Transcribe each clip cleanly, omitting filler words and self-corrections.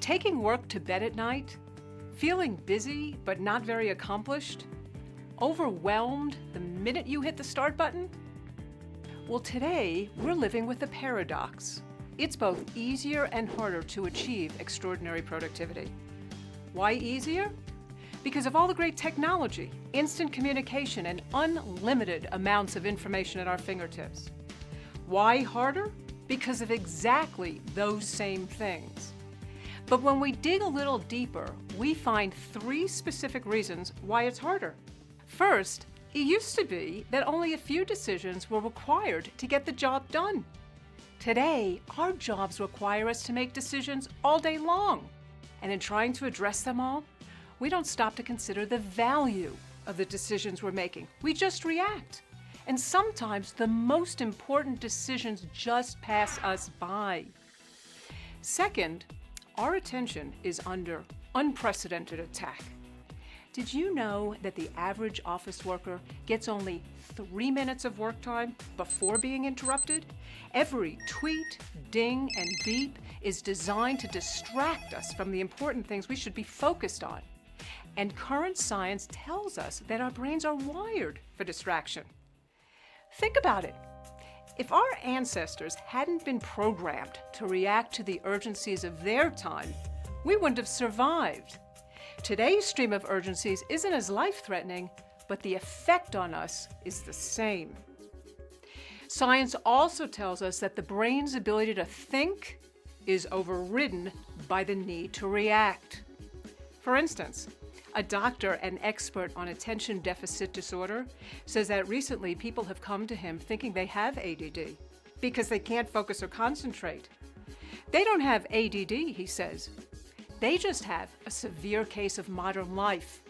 Taking work to bed at night? Feeling busy but not very accomplished? Overwhelmed the minute you hit the start button? Well, today we're living with a paradox. It's both easier and harder to achieve extraordinary productivity. Why easier? Because of all the great technology, instant communication, and unlimited amounts of information at our fingertips. Why harder? Because of exactly those same things. But when we dig a little deeper, we find 3 specific reasons why it's harder. First, it used to be that only a few decisions were required to get the job done. Today, our jobs require us to make decisions all day long. And in trying to address them all, we don't stop to consider the value of the decisions we're making. We just react. And sometimes the most important decisions just pass us by. Second, our attention is under unprecedented attack. Did you know that the average office worker gets only 3 minutes of work time before being interrupted? Every tweet, ding, and beep is designed to distract us from the important things we should be focused on. And current science tells us that our brains are wired for distraction. Think about it. If our ancestors hadn't been programmed to react to the urgencies of their time, we wouldn't have survived. Today's stream of urgencies isn't as life-threatening, but the effect on us is the same. Science also tells us that the brain's ability to think is overridden by the need to react. For instance, a doctor and expert on attention deficit disorder says that recently people have come to him thinking they have ADD because they can't focus or concentrate. They don't have ADD, he says. They just have a severe case of modern life.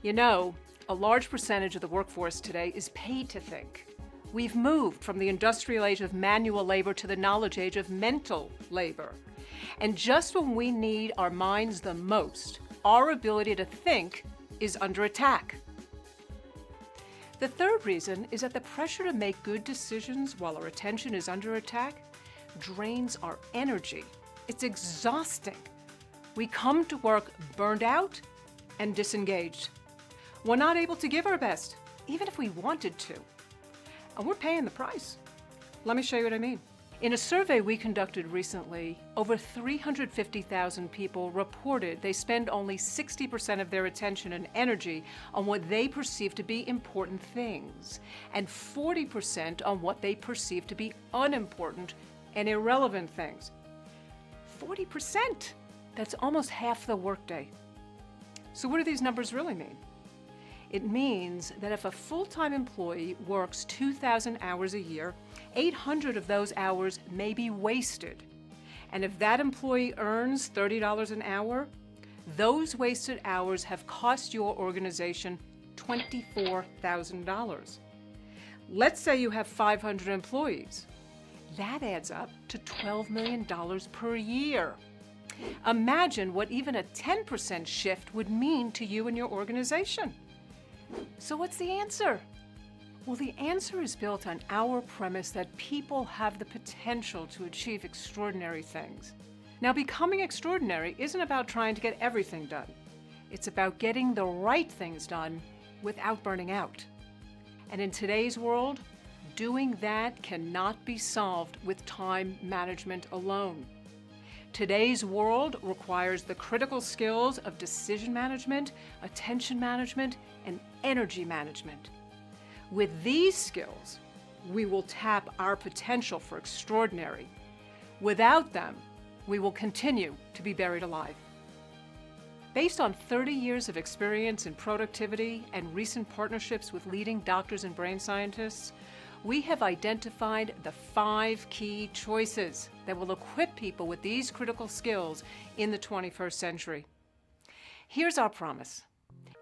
You know, a large percentage of the workforce today is paid to think. We've moved from the industrial age of manual labor to the knowledge age of mental labor. And just when we need our minds the most, our ability to think is under attack. The third reason is that the pressure to make good decisions while our attention is under attack drains our energy. It's exhausting. We come to work burned out and disengaged. We're not able to give our best, even if we wanted to. And we're paying the price. Let me show you what I mean. In a survey we conducted recently, over 350,000 people reported they spend only 60% of their attention and energy on what they perceive to be important things, and 40% on what they perceive to be unimportant and irrelevant things. 40%! That's almost half the workday. So what do these numbers really mean? It means that if a full-time employee works 2,000 hours a year, 800 of those hours may be wasted. And if that employee earns $30 an hour, those wasted hours have cost your organization $24,000. Let's say you have 500 employees. That adds up to $12 million per year. Imagine what even a 10% shift would mean to you and your organization. So what's the answer? Well, the answer is built on our premise that people have the potential to achieve extraordinary things. Now, becoming extraordinary isn't about trying to get everything done. It's about getting the right things done without burning out. And in today's world, doing that cannot be solved with time management alone. Today's world requires the critical skills of decision management, attention management, and energy management. With these skills, we will tap our potential for extraordinary. Without them, we will continue to be buried alive. Based on 30 years of experience in productivity and recent partnerships with leading doctors and brain scientists, we have identified the 5 key choices that will equip people with these critical skills in the 21st century. Here's our promise.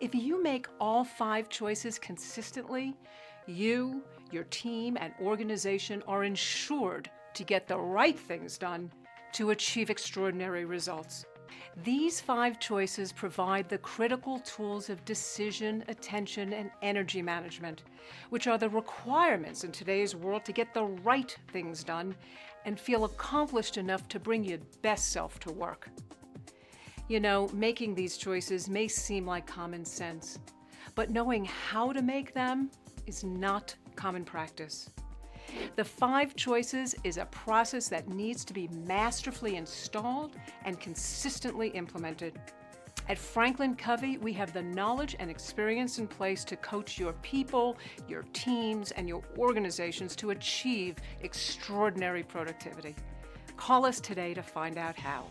If you make all 5 choices consistently, you, your team, and organization are ensured to get the right things done to achieve extraordinary results. These 5 choices provide the critical tools of decision, attention, and energy management, which are the requirements in today's world to get the right things done and feel accomplished enough to bring your best self to work. You know, making these choices may seem like common sense, but knowing how to make them is not common practice. The 5 choices is a process that needs to be masterfully installed and consistently implemented. At Franklin Covey, we have the knowledge and experience in place to coach your people, your teams, and your organizations to achieve extraordinary productivity. Call us today to find out how.